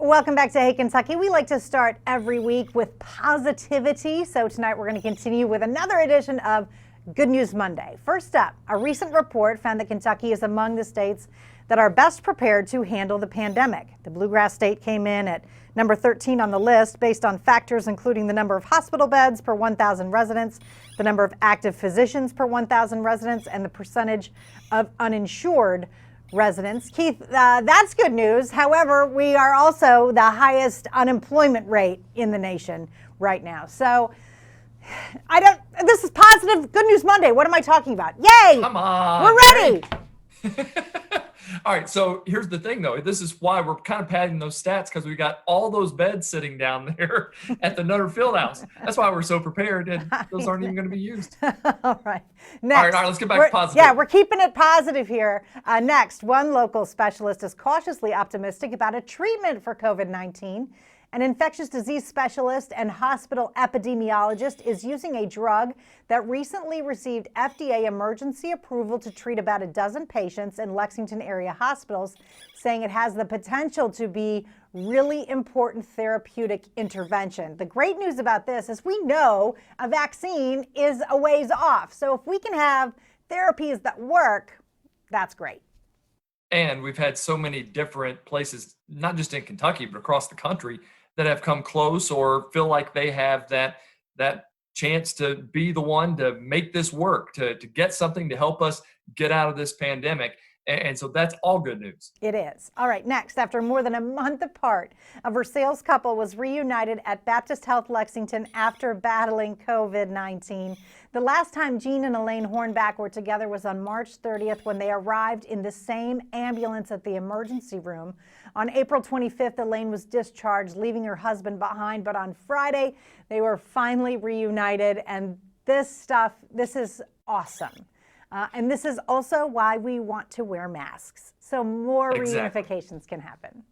Welcome back to Hey Kentucky. We like to start every week with positivity. So tonight we're going to continue with another edition of Good News Monday. First up, a recent report found that Kentucky is among the states that are best prepared to handle the pandemic. The Bluegrass state came in at number 13 on the list based on factors including the number of hospital beds per 1,000 residents, the number of active physicians per 1,000 residents, and the percentage of uninsured residents. Keith, that's good news. However, we are also the highest unemployment rate in the nation right now. So this is positive Good News Monday. What am I talking about? Yay! Come on. We're ready. All right, so here's the thing, though. This is why we're kind of padding those stats, because we got all those beds sitting down there at the Nutter Fieldhouse. That's why we're so prepared, and those aren't even going to be used. All right. Next. All right, let's get back to positive. Yeah, we're keeping it positive here. Next, one local specialist is cautiously optimistic about a treatment for COVID-19. An infectious disease specialist and hospital epidemiologist is using a drug that recently received FDA emergency approval to treat about a dozen patients in Lexington area hospitals, saying it has the potential to be really important therapeutic intervention. The great news about this is we know a vaccine is a ways off. So if we can have therapies that work, that's great. And we've had so many different places, not just in Kentucky, but across the country, that have come close or feel like they have that chance to be the one to make this work, to get something to help us get out of this pandemic. And so that's all good news. It is. All right, next, after more than a month apart, a Versailles couple was reunited at Baptist Health Lexington after battling COVID-19. The last time Jean and Elaine Hornback were together was on March 30th when they arrived in the same ambulance at the emergency room. On April 25th, Elaine was discharged, leaving her husband behind. But on Friday, they were finally reunited. And this is awesome. And this is also why we want to wear masks, so more reunifications can happen.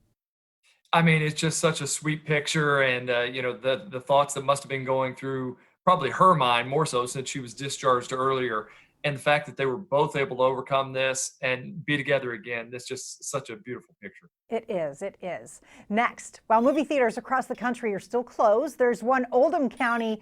I mean, it's just such a sweet picture, and the thoughts that must have been going through probably her mind more so since she was discharged earlier, and the fact that they were both able to overcome this and be together again. That's just such a beautiful picture. It is. It is. Next, while movie theaters across the country are still closed, there's one Oldham County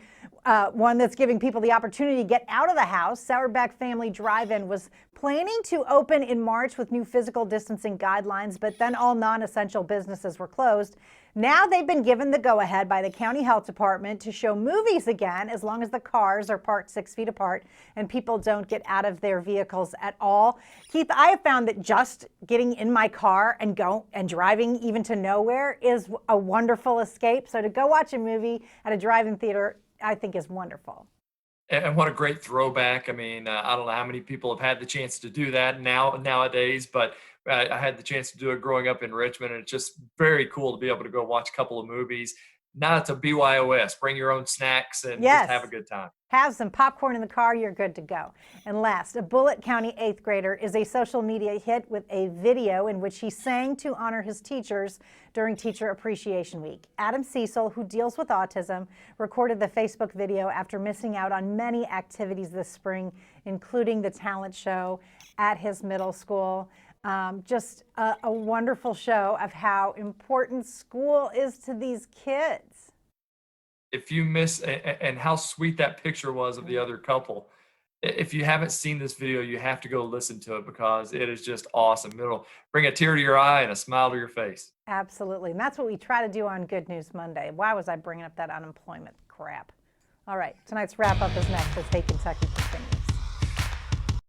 one that's giving people the opportunity to get out of the house. Sauerbeck Family DriveIn was planning to open in March with new physical distancing guidelines, but then all non-essential businesses were closed. Now they've been given the go-ahead by the county health department to show movies again, as long as the cars are parked 6 feet apart and people don't get out of their vehicles at all. Keith, I have found that just getting in my car and driving even to nowhere is a wonderful escape. So to go watch a movie at a drive-in theater, I think is wonderful. And what a great throwback. I mean, I don't know how many people have had the chance to do that nowadays, but I had the chance to do it growing up in Richmond, and it's just very cool to be able to go watch a couple of movies. Now it's a BYOS. Bring your own snacks and just have a good time. Have some popcorn in the car, you're good to go. And last, a Bullitt County 8th grader is a social media hit with a video in which he sang to honor his teachers during Teacher Appreciation Week. Adam Cecil, who deals with autism, recorded the Facebook video after missing out on many activities this spring, including the talent show at his middle school. Just a wonderful show of how important school is to these kids. If you miss, and how sweet that picture was of the other couple. If you haven't seen this video, you have to go listen to it because it is just awesome. It'll bring a tear to your eye and a smile to your face. Absolutely. And that's what we try to do on Good News Monday. Why was I bringing up that unemployment crap? All right. Tonight's wrap up is next as Hey Kentucky continues.